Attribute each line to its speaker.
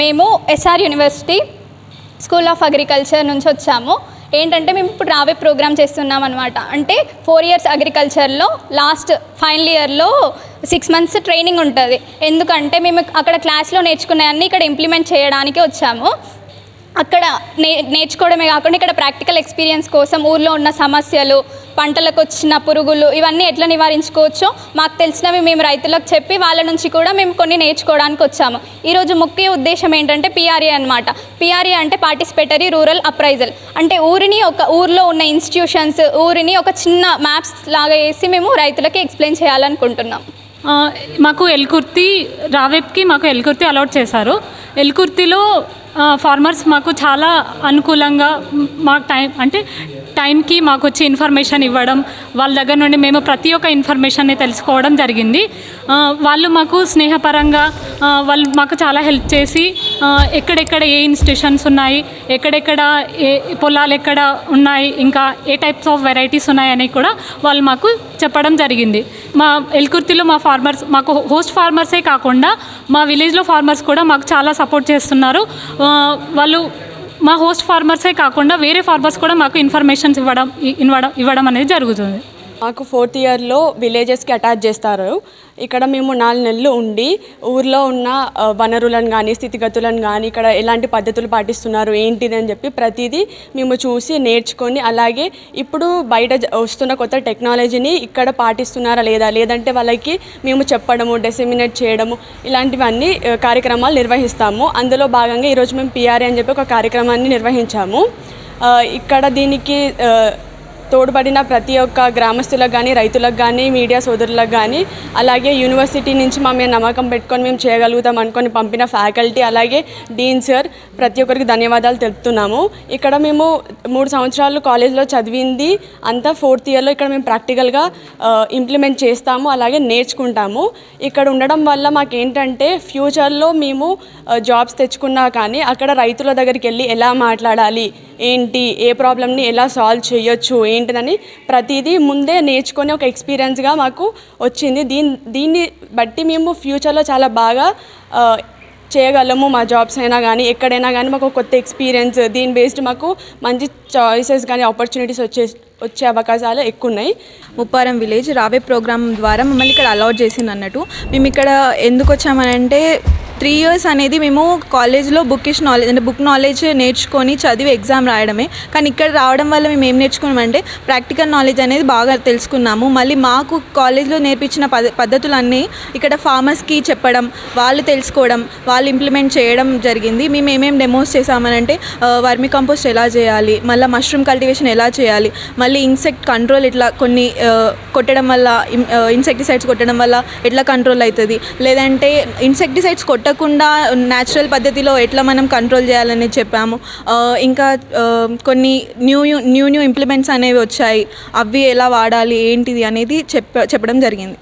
Speaker 1: మేము SR university school of agriculture నుంచి వచ్చాము. ఏంటంటే మేము ఇప్పుడు రావే ప్రోగ్రామ్ చేస్తున్నాం అనమాట. అంటే 4 years అగ్రికల్చర్లో లాస్ట్ ఫైనల్ ఇయర్లో 6 months ట్రైనింగ్ ఉంటుంది. ఎందుకంటే మేము అక్కడ క్లాస్లో నేర్చుకునేవన్నీ ఇక్కడ ఇంప్లిమెంట్ చేయడానికి వచ్చాము. అక్కడ నేర్చుకోవడమే కాకుండా ఇక్కడ ప్రాక్టికల్ ఎక్స్పీరియన్స్ కోసం ఊర్లో ఉన్న సమస్యలు, పంటలకు వచ్చిన పురుగులు, ఇవన్నీ ఎట్లా నివారించుకోవచ్చో మాకు తెలిసినవి మేము రైతులకు చెప్పి వాళ్ళ నుంచి కూడా మేము కొన్ని నేర్చుకోవడానికి వచ్చాము. ఈరోజు ముఖ్య ఉద్దేశం ఏంటంటే పిఆర్ఏ అనమాట. పిఆర్ఏ అంటే పార్టిసిపేటరీ రూరల్ అప్రైజల్. అంటే ఊరిలో ఉన్న ఇన్స్టిట్యూషన్స్, ఊరిని ఒక చిన్న మ్యాప్స్ లాగా వేసి మేము రైతులకి ఎక్స్ప్లెయిన్ చేయాలనుకుంటున్నాం.
Speaker 2: మాకు రావేప్కి ఎల్కుర్తి అలాట్ చేశారు. ఎల్కుర్తిలో ఫార్మర్స్ మాకు చాలా అనుకూలంగా మాకు టైంకి మాకు వచ్చి ఇన్ఫర్మేషన్ ఇవ్వడం, వాళ్ళ దగ్గర నుండి మేము ప్రతి ఒక్క ఇన్ఫర్మేషన్ని తెలుసుకోవడం జరిగింది. వాళ్ళు మాకు స్నేహపరంగా వాళ్ళు మాకు చాలా హెల్ప్ చేసి ఎక్కడెక్కడ ఏ ఇన్స్టిట్యూషన్స్ ఉన్నాయి, ఎక్కడెక్కడ ఏ పొలాలు ఎక్కడ ఉన్నాయి, ఇంకా ఏ టైప్స్ ఆఫ్ వెరైటీస్ ఉన్నాయని కూడా వాళ్ళు మాకు చెప్పడం జరిగింది. మా ఎల్కుర్తిలో మాకు హోస్ట్ ఫార్మర్సే కాకుండా మా విలేజ్లో ఫార్మర్స్ కూడా మాకు చాలా సపోర్ట్ చేస్తున్నారు. వాళ్ళు మా హోస్ట్ ఫార్మర్సే కాకుండా వేరే ఫార్మర్స్ కూడా మాకు ఇన్ఫర్మేషన్స్ ఇవ్వడం అనేది జరుగుతుంది.
Speaker 3: మాకు 4th yearలో విలేజెస్కి అటాచ్ చేస్తారు. ఇక్కడ మేము 4 నెలలు ఉండి ఊర్లో ఉన్న వనరులను కానీ స్థితిగతులను కానీ ఇక్కడ ఎలాంటి పద్ధతులు పాటిస్తున్నారు ఏంటిది అని చెప్పి ప్రతిదీ మేము చూసి నేర్చుకొని, అలాగే ఇప్పుడు బయట వస్తున్న కొత్త టెక్నాలజీని ఇక్కడ పాటిస్తున్నారా లేదంటే వాళ్ళకి మేము చెప్పడము, డిసెమినేట్ చేయడము, ఇలాంటివన్నీ కార్యక్రమాలు నిర్వహిస్తాము. అందులో భాగంగా ఈరోజు మేము పిఆర్ఏ అని చెప్పి ఒక కార్యక్రమాన్ని నిర్వహించాము. ఇక్కడ దీనికి తోడ్పడిన ప్రతి ఒక్క గ్రామస్తులకు కానీ, రైతులకు కానీ, మీడియా సోదరులకు కానీ, అలాగే యూనివర్సిటీ నుంచి మా మీద నమ్మకం పెట్టుకొని మేము చేయగలుగుతాం అనుకొని పంపిన ఫ్యాకల్టీ, అలాగే డీన్ సార్, ప్రతి ఒక్కరికి ధన్యవాదాలు తెలుపుతున్నాము. ఇక్కడ మేము 3 సంవత్సరాలు కాలేజ్లో చదివింది అంతా 4th yearలో ఇక్కడ మేము ప్రాక్టికల్గా ఇంప్లిమెంట్ చేస్తాము, అలాగే నేర్చుకుంటాము. ఇక్కడ ఉండడం వల్ల మాకేంటంటే ఫ్యూచర్లో మేము జాబ్స్ తెచ్చుకున్నా కానీ అక్కడ రైతుల దగ్గరికి వెళ్ళి ఎలా మాట్లాడాలి, ఏంటి, ఏ ప్రాబ్లమ్ని ఎలా సాల్వ్ చేయొచ్చు ఏంటిదని ప్రతిదీ ముందే నేర్చుకొని ఒక ఎక్స్పీరియన్స్గా మాకు వచ్చింది. దీన్ని బట్టి మేము ఫ్యూచర్లో చాలా బాగా చేయగలము. మా జాబ్స్ అయినా కానీ ఎక్కడైనా కానీ మాకు కొత్త ఎక్స్పీరియన్స్, దీని బేస్డ్ మాకు మంచి చాయిసెస్ కానీ ఆపర్చునిటీస్ వచ్చే అవకాశాలు ఎక్కువ ఉన్నాయి.
Speaker 4: ముప్పారం విలేజ్ రావే ప్రోగ్రామ్ ద్వారా మమ్మల్ని ఇక్కడ అలౌట్ చేసింది అన్నట్టు. మేము ఇక్కడ ఎందుకు వచ్చామనంటే 3 years అనేది మేము కాలేజ్లో బుకిష్ నాలెడ్జ్ అంటే బుక్ నాలెడ్జ్ నేర్చుకొని చదివి ఎగ్జామ్ రాయడమే. కానీ ఇక్కడ రావడం వల్ల మేము ఏం నేర్చుకున్నామంటే ప్రాక్టికల్ నాలెడ్జ్ అనేది బాగా తెలుసుకున్నాము. మళ్ళీ మాకు కాలేజ్లో నేర్పించిన పద్ధతులన్నీ ఇక్కడ ఫార్మర్స్కి చెప్పడం, వాళ్ళు తెలుసుకోవడం, వాళ్ళు ఇంప్లిమెంట్ చేయడం జరిగింది. మేము ఏమేమి డెమోస్ చేసామనంటే వర్మి కంపోస్ట్ ఎలా చేయాలి, మళ్ళీ మష్రూమ్ కల్టివేషన్ ఎలా చేయాలి, మళ్ళీ ఇన్సెక్ట్ కంట్రోల్ ఇట్లా కొన్ని కొట్టడం వల్ల ఇన్సెక్టిసైడ్స్ కొట్టడం వల్ల ఎట్లా కంట్రోల్ అవుతుంది, లేదంటే ఇన్సెక్టిసైడ్స్ కొట్టకుండా న్యాచురల్ పద్ధతిలో ఎట్లా మనం కంట్రోల్ చేయాలని చెప్పాము. ఇంకా కొన్ని న్యూ ఇంప్లిమెంట్స్ అనేవి వచ్చాయి, అవి ఎలా వాడాలి ఏంటిది అనేది చెప్పడం జరిగింది.